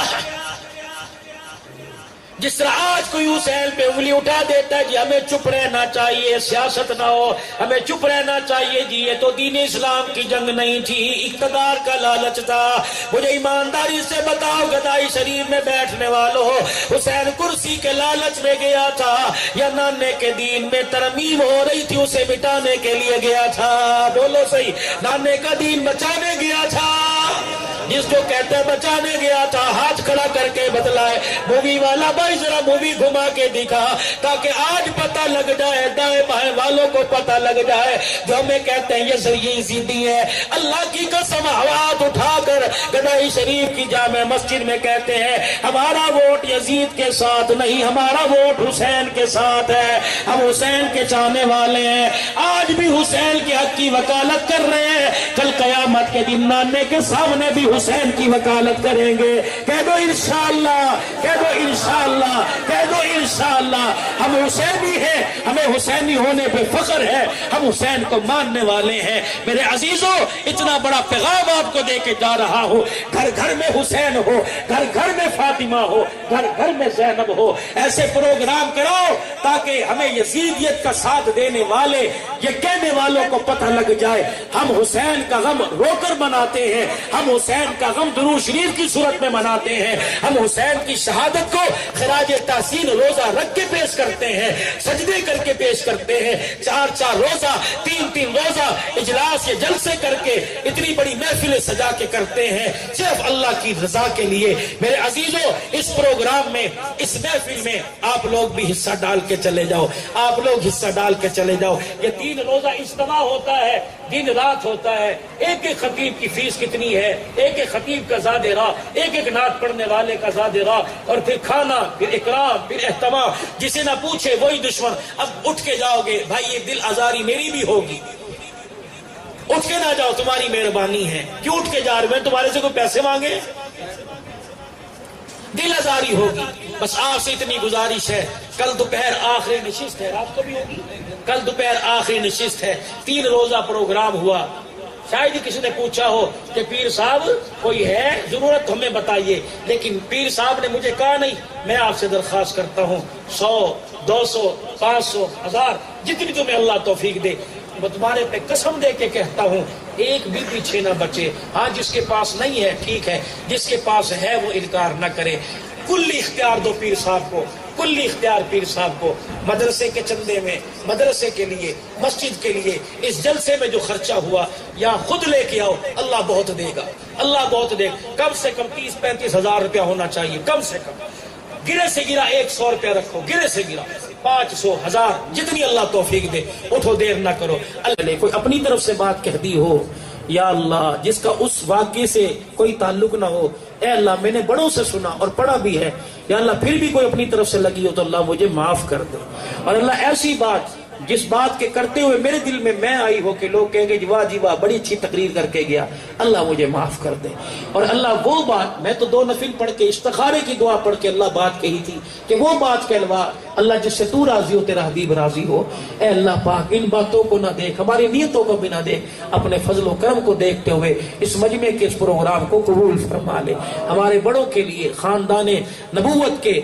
جس طرح آج کوئی حسین پہ انگلی اٹھا دیتا ہے, جی ہمیں چپ رہنا چاہیے, سیاست نہ ہو, ہمیں چپ رہنا چاہیے, جی یہ تو دین اسلام کی جنگ نہیں تھی, اقتدار کا لالچ تھا. مجھے ایمانداری سے بتاؤ گدائی شریف میں بیٹھنے والوں, حسین کرسی کے لالچ میں گیا تھا یا نانے کے دین میں ترمیم ہو رہی تھی اسے مٹانے کے لیے گیا تھا؟ بولو صحیح. نانے کا دین بچانے گیا تھا. جس کو کہتے ہیں بچانے گیا تھا, ہاتھ کھڑا کر کے بتلائے. مووی والا بھائی ذرا مووی گھما کے دکھا تاکہ آج پتہ لگ جائے, دائیں بائیں والوں کو پتہ لگ جائے جو ہمیں کہتے ہیں یہ ضدی ہے. اللہ کی قسم ہاتھ اٹھا کر گدائی شریف کی جامع مسجد میں کہتے ہیں ہمارا ووٹ یزید کے ساتھ نہیں, ہمارا ووٹ حسین کے ساتھ ہے, ہم حسین کے چاہنے والے ہیں. آج بھی حسین کے حق کی وکالت کر رہے ہیں. کل قیامت کے دن نانے کے سامنے بھی حسین کی وکالت کریں گے. کہہ دو انشاءاللہ، کہہ دو انشاءاللہ، کہہ دو انشاءاللہ. ہم حسینی ہیں، ہمیں حسینی ہونے پہ فخر ہے، ہم حسین کو ماننے والے ہیں. میرے عزیزوں، اتنا بڑا پیغام آپ کو دے کے جا رہا ہوں. گھر گھر میں حسین ہو، گھر گھر میں فاطمہ ہو، گھر گھر میں زینب ہو. ایسے پروگرام کرو تاکہ ہمیں یزیدیت کا ساتھ دینے والے، یہ کہنے والوں کو پتہ لگ جائے ہم حسین کا غم رو کر مناتے ہیں، ہم حسین کا غم درود شریف کی صورت میں مناتے ہیں، ہم حسین کی شہادت کو خراج تحسین روزہ رکھ کے پیش کرتے ہیں، سجدے کر کے پیش کرتے ہیں، 4 روزہ 3 روزہ اجلاس یا جلسے کر کے اتنی بڑی محفل سجا کے کرتے ہیں صرف اللہ کی رضا کے لیے. میرے عزیزوں، اس پروگرام میں، اس محفل میں آپ لوگ بھی حصہ ڈال کے چلے جاؤ، آپ لوگ حصہ ڈال کے چلے جاؤ. یہ 3 روزہ اجتماع ہوتا ہے، دن رات ہوتا ہے. ایک ایک خطیب کی فیس کتنی ہے، ایک ایک خطیب کا زاد راہ، ایک ایک نعت پڑھنے والے کا زاد راہ، اور پھر کھانا، پھر اکرام، پھر اہتمام. جسے نہ پوچھے وہی دشمن. اب اٹھ کے جاؤ گے بھائی، یہ دل آزاری میری بھی ہوگی. اٹھ کے نہ جاؤ، تمہاری مہربانی ہے. کیوں اٹھ کے جا رہے؟ میں تمہارے سے کوئی پیسے مانگے؟ دل آزاری ہوگی. بس آپ سے اتنی گزارش ہے، کل دوپہر آخری نشست ہے، رات کو بھی ہوگی. کل دوپہر آخری نشست ہے. 3 روزہ پروگرام ہوا. شاید ہی کسی نے پوچھا ہو کہ پیر صاحب کوئی ہے ضرورت ہمیں بتائیے، لیکن پیر صاحب نے مجھے کہا نہیں. میں آپ سے درخواست کرتا ہوں 100 200 500 1000 جتنی تمہیں اللہ توفیق دے، میں تمہارے پہ قسم دے کے کہتا ہوں ایک بھی پیچھے نہ بچے. ہاں جس کے پاس نہیں ہے ٹھیک ہے، جس کے پاس ہے وہ انکار نہ کرے. کلی اختیار دو پیر صاحب کو، کلی اختیار پیر صاحب کو. مدرسے کے چندے میں، مدرسے کے لیے، مسجد کے لیے، اس جلسے میں جو خرچہ ہوا یا خود لے کے آؤ، اللہ بہت دے گا، اللہ بہت دے گا. کم سے کم 30-35 ہزار روپیہ ہونا چاہیے، کم سے کم. گرے سے گرا 100 روپیہ رکھو، گرے سے گرا 500 1000 جتنی اللہ توفیق دے. اٹھو، دیر نہ کرو. اللہ کوئی اپنی طرف سے بات کہہ دی ہو، یا اللہ جس کا اس واقعے سے کوئی تعلق نہ ہو، اے اللہ میں نے بڑوں سے سنا اور پڑھا بھی ہے، یا اللہ پھر بھی کوئی اپنی طرف سے لگی ہو تو اللہ مجھے معاف کر دے. اور اللہ ایسی بات جس بات کے کرتے ہوئے میرے دل میں میں آئی ہو کہ لوگ کہیں گے جی واہ بڑی اچھی تقریر کر کے گیا، اللہ مجھے معاف کر دے. اور اللہ وہ بات، میں تو 2 نفل پڑھ کے استخارے کی دعا پڑھ کے اللہ بات کہی تھی کہ وہ بات کہلوا اللہ جس سے تو راضی ہو، تیرا حبیب راضی ہو. اے اللہ پاک ان باتوں کو نہ دیکھ، ہماری نیتوں کو بھی نہ دیکھ، اپنے فضل و کرم کو دیکھتے ہوئے اس مجمع کے اس پروگرام کو قبول فرما لے. ہمارے بڑوں کے لیے، خاندان نبوت کے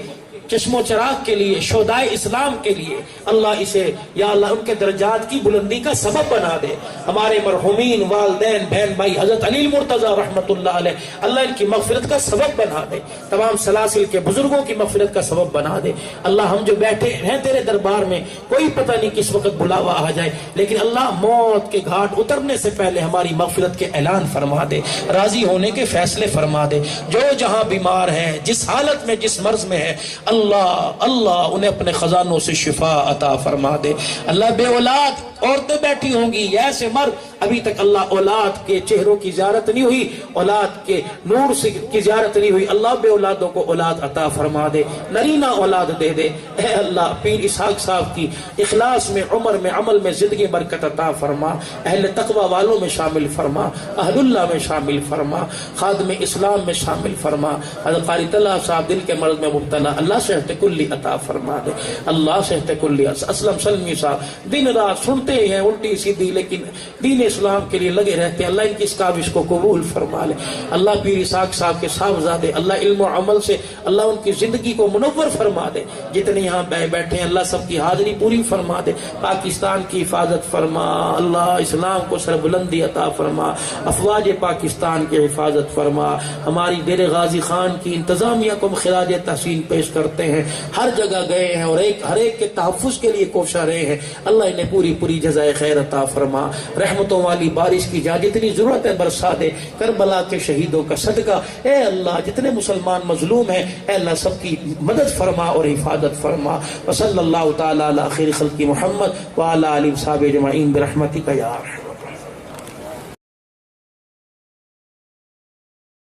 چشم و چراغ کے لیے، شہدائے اسلام کے لیے اللہ اسے یا اللہ ان کے درجات کی بلندی کا سبب بنا دے. ہمارے مرحومین والدین بہن بھائی حضرت علی المرتضی رحمت اللہ علیہ، اللہ ان کی مغفرت کا سبب بنا دے. تمام سلاسل کے بزرگوں کی مغفرت کا سبب بنا دے. اللہ ہم جو بیٹھے ہیں تیرے دربار میں، کوئی پتہ نہیں کس وقت بلاوا آ جائے، لیکن اللہ موت کے گھاٹ اترنے سے پہلے ہماری مغفرت کے اعلان فرما دے، راضی ہونے کے فیصلے فرما دے. جو جہاں بیمار ہیں، جس حالت میں، جس مرض میں ہے، اللہ انہیں اپنے خزانوں سے شفا عطا فرما دے. اللہ بے اولاد عورتیں بیٹھی ہوں گی، ایسے مرد ابھی تک اللہ اولاد کے چہروں کی زیارت نہیں ہوئی، اولاد کے نور سے کی زیارت نہیں ہوئی، اللہ بے اولادوں کو اولاد عطا فرما دے، نرینہ اولاد دے دے. اے اللہ پیر اسحاق صاحب کی اخلاص میں، عمر میں، عمل میں زندگی برکت عطا فرما. اہل تقوی والوں میں شامل فرما، اہل اللہ میں شامل فرما، خادم اسلام میں شامل فرما. حضرت قاری طلحہ صاحب دل کے مرض میں مبتلا، اللہ صحت کلی عطا فرما دے، اللہ صحت کلی. اسلم سلمی صاحب دن رات سنتے ہیں الٹی سیدھی، لیکن دین اسلام کے لیے لگے رہتے ہیں. اللہ ان کی اس کاوش کو قبول فرما لے. اللہ پیر اسحاق صاحب کے صاحبزادے، اللہ علم و عمل سے اللہ ان کی زندگی کو منور فرما دے. جتنے یہاں بیٹھے ہیں اللہ سب کی حاضری پوری فرما دے. پاکستان کی حفاظت فرما، اللہ اسلام کو سربلندی عطا فرما، افواج پاکستان کی حفاظت فرما. ہماری دیر غازی خان کی انتظامیہ کو خراج تحسین پیش کرتے ہیں. ہر جگہ گئے ہیں اور ہر ایک کے تحفظ کے لیے کوشاں رہے ہیں. اللہ انہیں پوری جزائے خیر عطا فرما. رحمتوں والی بارش کی جہاں جتنی ضرورت ہے برسا دے. کربلا کے شہیدوں کا صدقہ اے اللہ جتنے مسلمان مظلوم ہیں اے اللہ سب کی مدد فرما اور حفاظت فرما. وصلی اللہ تعالی علی خیر خلق محمد وعلی آلہ وصحبہ اجمعین برحمتک یا ارحم.